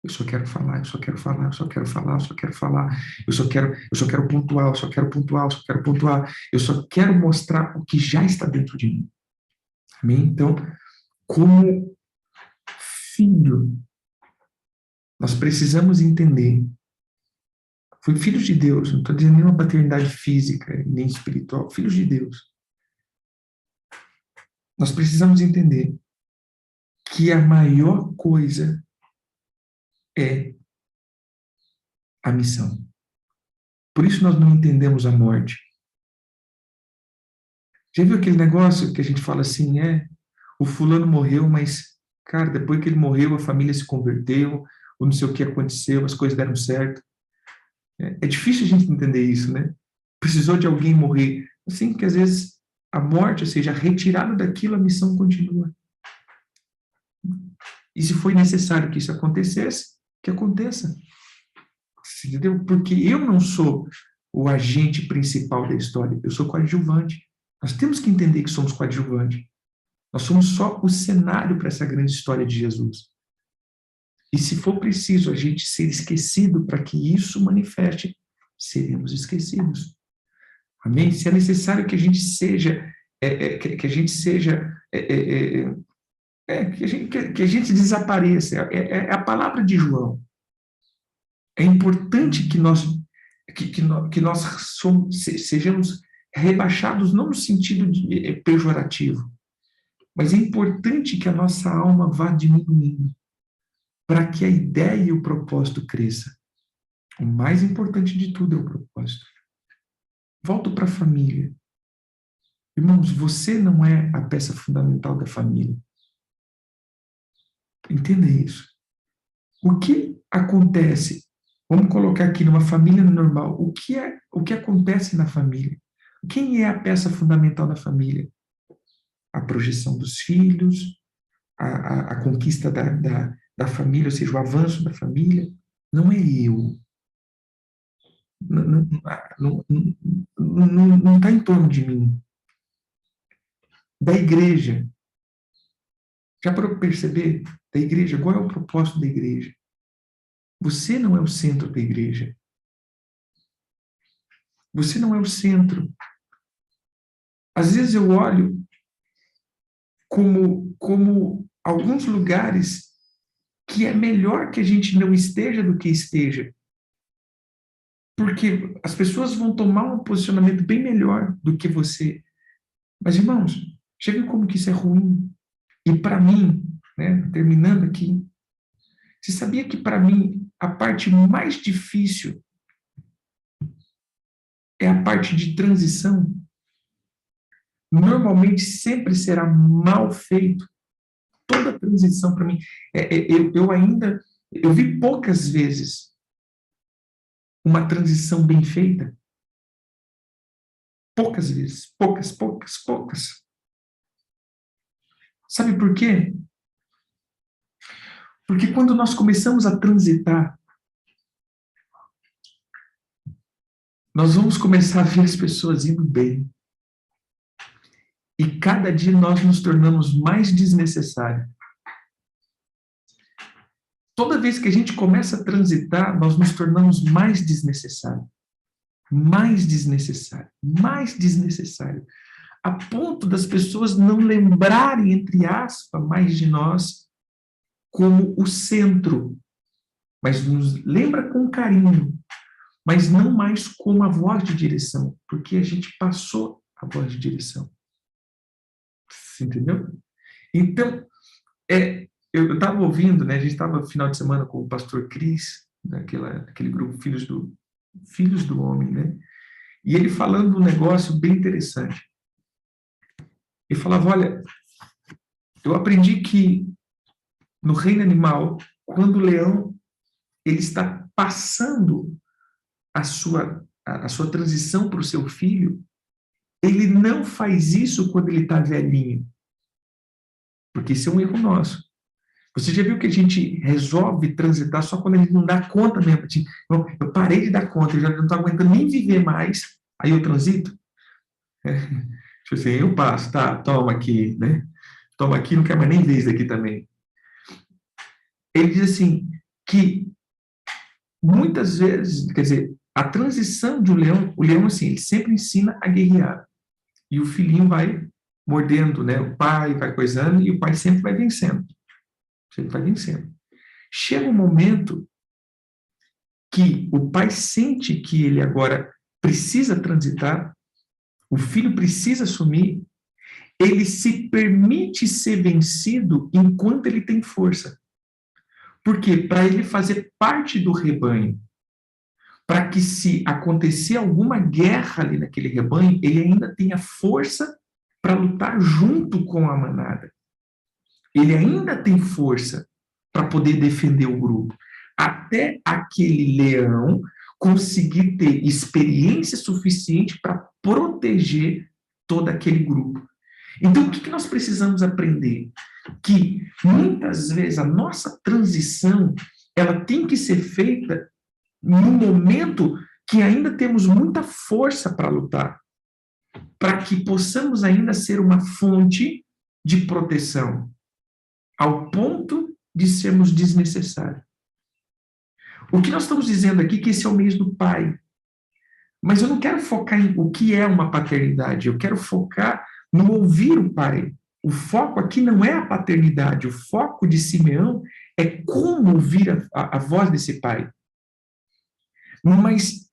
[SPEAKER 1] Eu só quero falar, eu só quero falar, eu só quero falar, eu só quero falar. Eu só quero pontuar, eu só quero pontuar, eu só quero pontuar. Eu só quero mostrar o que já está dentro de mim. Amém? Então, como filho, nós precisamos entender. Foi filhos de Deus, não estou dizendo nenhuma paternidade física nem espiritual, filhos de Deus. Nós precisamos entender que a maior coisa é a missão. Por isso nós não entendemos a morte. Já viu aquele negócio que a gente fala assim, o fulano morreu, mas, cara, depois que ele morreu, a família se converteu, ou não sei o que aconteceu, as coisas deram certo. É difícil a gente entender isso, né? Precisou de alguém morrer. Assim, que às vezes a morte, ou seja, a retirada daquilo, a missão continua. E se foi necessário que isso acontecesse, que aconteça. Entendeu? Porque eu não sou o agente principal da história, eu sou coadjuvante. Nós temos que entender que somos coadjuvante. Nós somos só o cenário para essa grande história de Jesus. E se for preciso a gente ser esquecido para que isso manifeste, seremos esquecidos. Amém? Se é necessário que a gente seja, que a gente seja, que a gente desapareça. É a palavra de João. É importante que nós sejamos rebaixados, não no sentido pejorativo, mas é importante que a nossa alma vá diminuindo, para que a ideia e o propósito cresça. O mais importante de tudo é o propósito. Volto para a família. Irmãos, você não é a peça fundamental da família. Entenda isso. O que acontece? Vamos colocar aqui numa família normal. O que acontece na família? Quem é a peça fundamental da família? A projeção dos filhos, a conquista da família, ou seja, o avanço da família. Não é eu. Não está em torno de mim. Da igreja. Já para perceber? Da igreja, qual é o propósito da igreja? Você não é o centro da igreja. Você não é o centro. Às vezes eu olho como alguns lugares que é melhor que a gente não esteja do que esteja. Porque as pessoas vão tomar um posicionamento bem melhor do que você. Mas, irmãos, já viu como que isso é ruim? E para mim, né, terminando aqui, você sabia que para mim a parte mais difícil é a parte de transição? Normalmente sempre será mal feito. Toda transição para mim, eu vi poucas vezes uma transição bem feita. Poucas vezes, poucas. Sabe por quê? Porque quando nós começamos a transitar, nós vamos começar a ver as pessoas indo bem. E cada dia nós nos tornamos mais desnecessários. Toda vez que a gente começa a transitar, nós nos tornamos mais desnecessários. Mais desnecessário, mais desnecessário, a ponto das pessoas não lembrarem, entre aspas, mais de nós como o centro, mas nos lembra com carinho, mas não mais como a voz de direção, porque a gente passou a voz de direção. Você entendeu? Então, eu estava ouvindo, né, a gente estava no final de semana com o pastor Cris, daquele grupo Filhos do Homem, né? E ele falando um negócio bem interessante. Ele falava, olha, eu aprendi que no reino animal, quando o leão ele está passando a sua a sua transição para o seu filho, ele não faz isso quando ele está velhinho. Porque isso é um erro nosso. Você já viu que a gente resolve transitar só quando a gente não dá conta mesmo? Tipo, eu parei de dar conta, eu já não estou aguentando nem viver mais, aí eu transito? Tipo assim, eu passo, tá, toma aqui, né? Toma aqui, não quer mais nem ver isso daqui também. Ele diz assim, que muitas vezes, quer dizer, a transição de um leão, o leão, assim, ele sempre ensina a guerrear. E o filhinho vai mordendo, né? O pai vai coisando e o pai sempre vai vencendo. Sempre vai vencendo. Chega um momento que o pai sente que ele agora precisa transitar, o filho precisa assumir, ele se permite ser vencido enquanto ele tem força. Por quê? Para ele fazer parte do rebanho. Para que, se acontecer alguma guerra ali naquele rebanho, ele ainda tenha força para lutar junto com a manada. Ele ainda tem força para poder defender o grupo. Até aquele leão conseguir ter experiência suficiente para proteger todo aquele grupo. Então, o que nós precisamos aprender? Que muitas vezes a nossa transição ela tem que ser feita no momento que ainda temos muita força para lutar, para que possamos ainda ser uma fonte de proteção, ao ponto de sermos desnecessários. O que nós estamos dizendo aqui é que esse é o mês do pai. Mas eu não quero focar em o que é uma paternidade, eu quero focar no ouvir o pai. O foco aqui não é a paternidade, o foco de Simeão é como ouvir a voz desse pai. Mas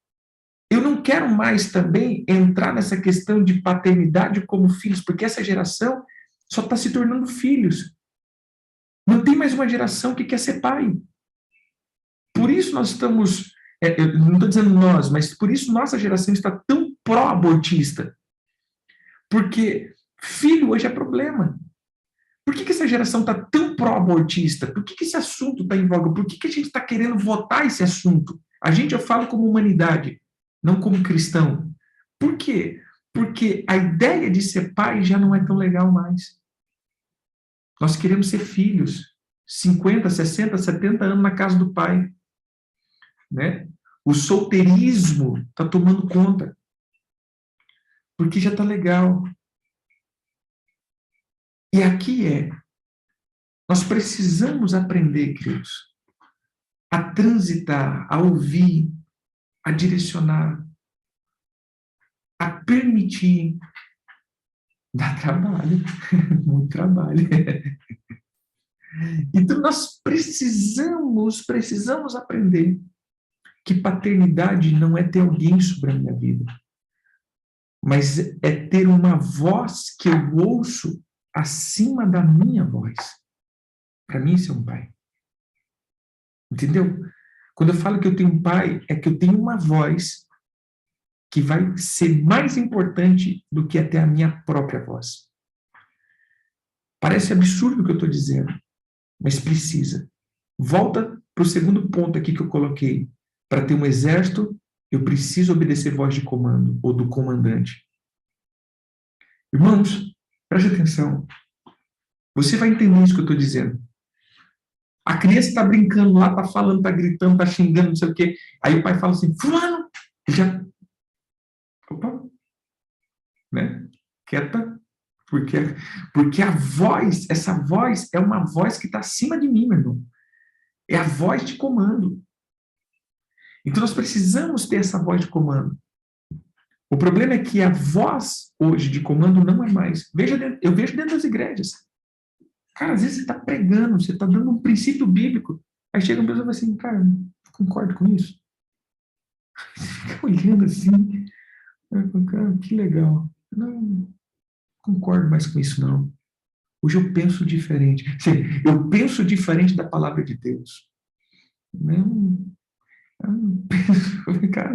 [SPEAKER 1] eu não quero mais também entrar nessa questão de paternidade como filhos, porque essa geração só está se tornando filhos. Não tem mais uma geração que quer ser pai. Por isso nós estamos, eu não estou dizendo nós, mas por isso nossa geração está tão pró-abortista. Porque filho hoje é problema. Por que essa geração está tão pró-abortista? Por que esse assunto está em voga? Por que a gente está querendo votar esse assunto? A gente, eu falo como humanidade, não como cristão. Por quê? Porque a ideia de ser pai já não é tão legal mais. Nós queremos ser filhos, 50, 60, 70 anos na casa do pai. Né? O solteirismo está tomando conta. Porque já está legal. E aqui nós precisamos aprender, queridos, a transitar, a ouvir, a direcionar, a permitir. Dá trabalho, muito trabalho. Então nós precisamos aprender que paternidade não é ter alguém sobre a minha vida, mas é ter uma voz que eu ouço acima da minha voz. Para mim, isso é um pai. Entendeu? Quando eu falo que eu tenho um pai, é que eu tenho uma voz que vai ser mais importante do que até a minha própria voz. Parece absurdo o que eu estou dizendo, mas precisa. Volta para o segundo ponto aqui que eu coloquei. Para ter um exército, eu preciso obedecer voz de comando ou do comandante. Irmãos, preste atenção. Você vai entender isso que eu estou dizendo. A criança está brincando lá, está falando, está gritando, está xingando, não sei o quê. Aí o pai fala assim, fulano, já... Opa, né? Quieta, porque a voz, essa voz é uma voz que está acima de mim, meu irmão. É a voz de comando. Então nós precisamos ter essa voz de comando. O problema é que a voz hoje de comando não é mais. Eu vejo dentro das igrejas. Cara, às vezes você está pregando, você está dando um princípio bíblico. Aí chega uma pessoa e fala assim, cara, eu concordo com isso. Você fica olhando assim. Eu falo, cara, que legal. Não concordo mais com isso, não. Hoje eu penso diferente. Eu penso diferente da palavra de Deus. Eu não penso. Cara,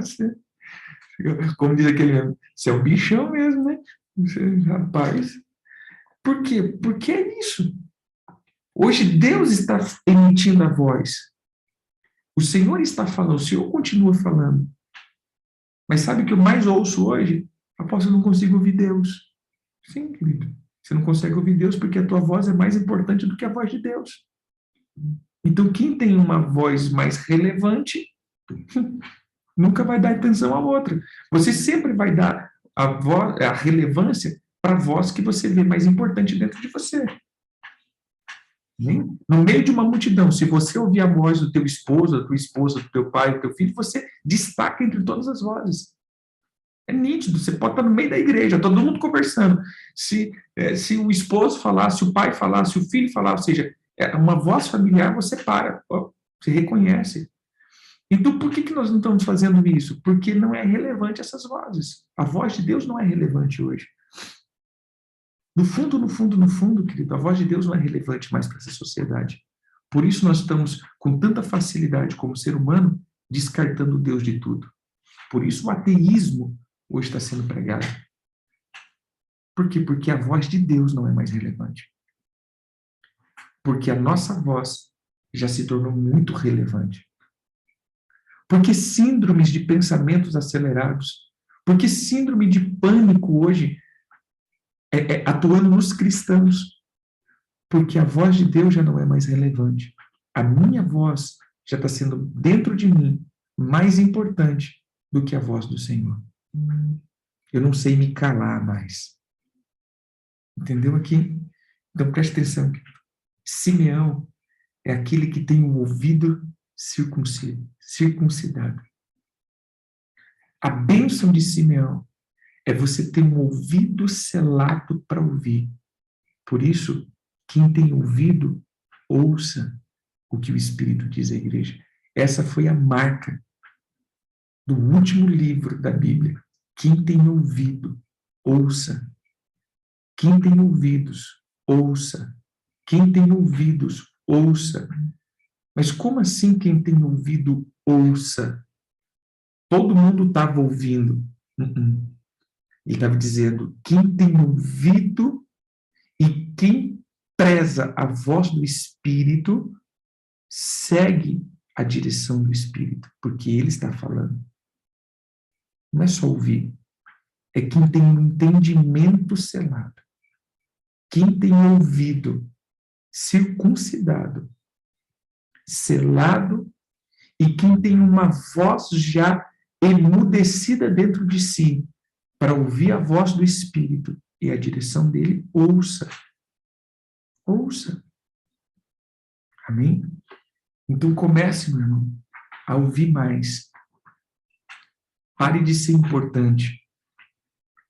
[SPEAKER 1] como diz aquele mesmo, você é um bichão mesmo, né? Você, rapaz. Por quê? Porque é isso. Hoje Deus está emitindo a voz. O Senhor está falando, o Senhor continua falando. Mas sabe o que eu mais ouço hoje? Apóstolo, eu não consigo ouvir Deus. Sim, querido. Você não consegue ouvir Deus porque a tua voz é mais importante do que a voz de Deus. Então, quem tem uma voz mais relevante, nunca vai dar atenção à outra. Você sempre vai dar a relevância para a voz que você vê mais importante dentro de você. No meio de uma multidão, se você ouvir a voz do teu esposo, da tua esposa, do teu pai, do teu filho, você destaca entre todas as vozes. É nítido, você pode estar no meio da igreja, todo mundo conversando. Se o esposo falar, se o pai falar, se o filho falar, ou seja, é uma voz familiar, você para, você reconhece. Então, por que nós não estamos fazendo isso? Porque não é relevante essas vozes. A voz de Deus não é relevante hoje. No fundo, no fundo, no fundo, querido, a voz de Deus não é relevante mais para essa sociedade. Por isso nós estamos, com tanta facilidade como ser humano, descartando Deus de tudo. Por isso o ateísmo hoje está sendo pregado. Por quê? Porque a voz de Deus não é mais relevante. Porque a nossa voz já se tornou muito relevante. Porque síndromes de pensamentos acelerados, porque síndrome de pânico hoje atuando nos cristãos, porque a voz de Deus já não é mais relevante. A minha voz já está sendo, dentro de mim, mais importante do que a voz do Senhor. Eu não sei me calar mais. Entendeu aqui? Então preste atenção. Simeão é aquele que tem o ouvido circuncidado. A bênção de Simeão é você ter um ouvido selado para ouvir. Por isso, quem tem ouvido, ouça o que o Espírito diz à igreja. Essa foi a marca do último livro da Bíblia. Quem tem ouvido, ouça. Quem tem ouvidos, ouça. Quem tem ouvidos, ouça. Mas como assim quem tem ouvido, ouça? Todo mundo estava ouvindo. Ele estava dizendo, quem tem ouvido e quem preza a voz do Espírito, segue a direção do Espírito, porque ele está falando. Não é só ouvir, é quem tem um entendimento selado. Quem tem ouvido circuncidado, selado, e quem tem uma voz já emudecida dentro de si, para ouvir a voz do Espírito e a direção dele, ouça. Ouça. Amém? Então comece, meu irmão, a ouvir mais. Pare de ser importante.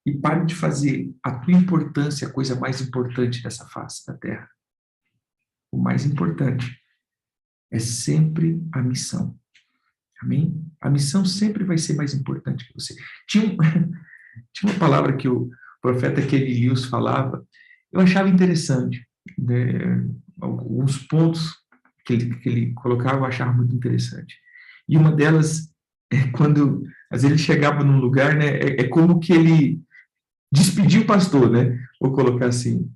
[SPEAKER 1] E pare de fazer a tua importância a coisa mais importante dessa face da Terra. O mais importante é sempre a missão. Amém? A missão sempre vai ser mais importante que você. Tinha uma palavra que o profeta Kenny Lewis falava, eu achava interessante. Né? Alguns pontos que ele colocava eu achava muito interessante. E uma delas é quando, às vezes, ele chegava num lugar, né, como que ele despedia o pastor, né? Vou colocar assim.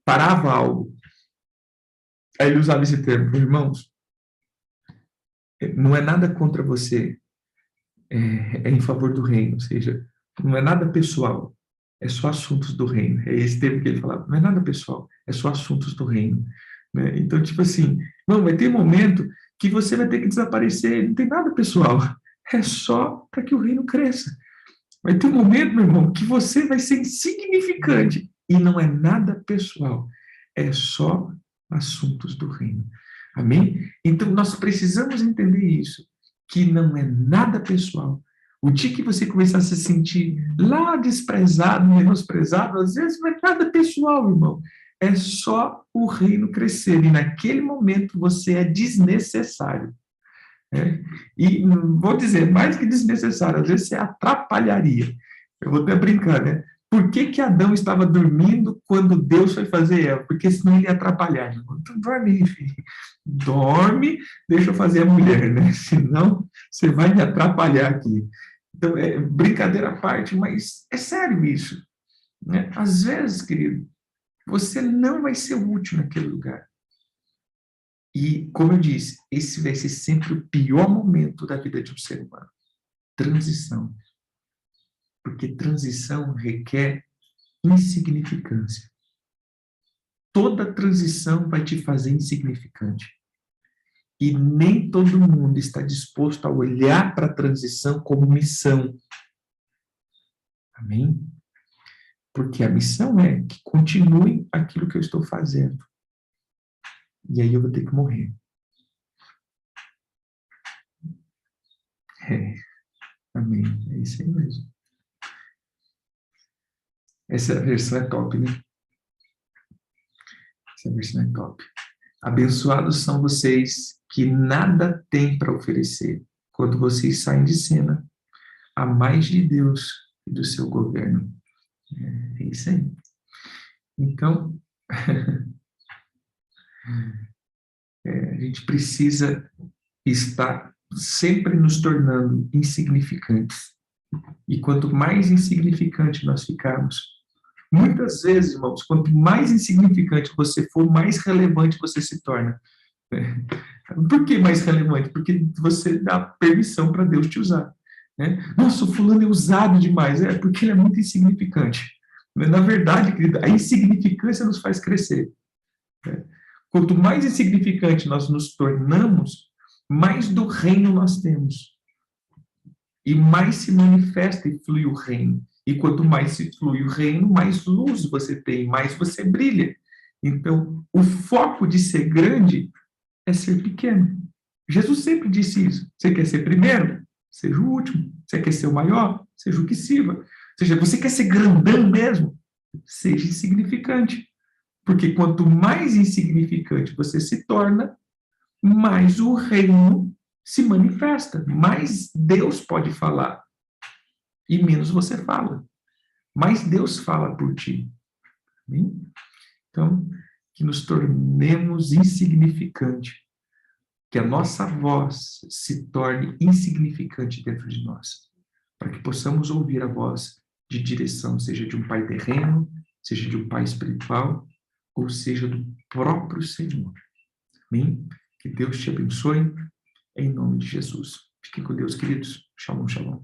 [SPEAKER 1] Parava algo. Aí ele usava esse termo, irmãos, não é nada contra você, é em favor do reino, ou seja, não é nada pessoal, é só assuntos do reino. É esse termo que ele falava, não é nada pessoal, é só assuntos do reino. Né? Então, tipo assim, não, vai ter momento que você vai ter que desaparecer, não tem nada pessoal, é só para que o reino cresça. Vai ter um momento, meu irmão, que você vai ser insignificante, e não é nada pessoal, é só assuntos do reino. Amém? Então, nós precisamos entender isso, que não é nada pessoal. O dia que você começar a se sentir lá desprezado, menosprezado, às vezes não é nada pessoal, irmão. É só o reino crescer. E naquele momento você é desnecessário. E vou dizer, mais que desnecessário, às vezes você atrapalharia. Eu vou até brincar, né? Por que Adão estava dormindo quando Deus foi fazer Eva? Porque senão ele ia atrapalhar. Então dorme, filho. Dorme, deixa eu fazer a mulher, né? Senão você vai me atrapalhar aqui. Então, é brincadeira à parte, mas é sério isso. Né? Às vezes, querido, você não vai ser útil naquele lugar. E, como eu disse, esse vai ser sempre o pior momento da vida de um ser humano. Transição. Porque transição requer insignificância. Toda transição vai te fazer insignificante. E nem todo mundo está disposto a olhar para a transição como missão. Amém? Porque a missão é que continue aquilo que eu estou fazendo. E aí eu vou ter que morrer. Amém. É isso aí mesmo. Essa versão é top, né? Essa versão é top. Abençoados são vocês que nada têm para oferecer quando vocês saem de cena, a mais de Deus e do seu governo. É isso aí. Então, a gente precisa estar sempre nos tornando insignificantes. E quanto mais insignificante nós ficarmos, muitas vezes, irmãos, quanto mais insignificante você for, mais relevante você se torna. Por que mais relevante? Porque você dá permissão para Deus te usar. Nossa, o fulano é usado demais. É porque ele é muito insignificante. Na verdade, querido, a insignificância nos faz crescer. Quanto mais insignificante nós nos tornamos, mais do reino nós temos. E mais se manifesta e flui o reino. E quanto mais se flui o reino, mais luz você tem, mais você brilha. Então, o foco de ser grande é ser pequeno. Jesus sempre disse isso. Você quer ser primeiro? Seja o último. Você quer ser o maior? Seja o que sirva. Ou seja, você quer ser grandão mesmo? Seja insignificante. Porque quanto mais insignificante você se torna, mais o reino se manifesta, mais Deus pode falar e menos você fala. Mais Deus fala por ti. Amém? Então, que nos tornemos insignificantes, que a nossa voz se torne insignificante dentro de nós, para que possamos ouvir a voz de direção, seja de um pai terreno, seja de um pai espiritual, ou seja do próprio Senhor. Amém? Que Deus te abençoe, em nome de Jesus. Fiquem com Deus, queridos. Shalom, shalom.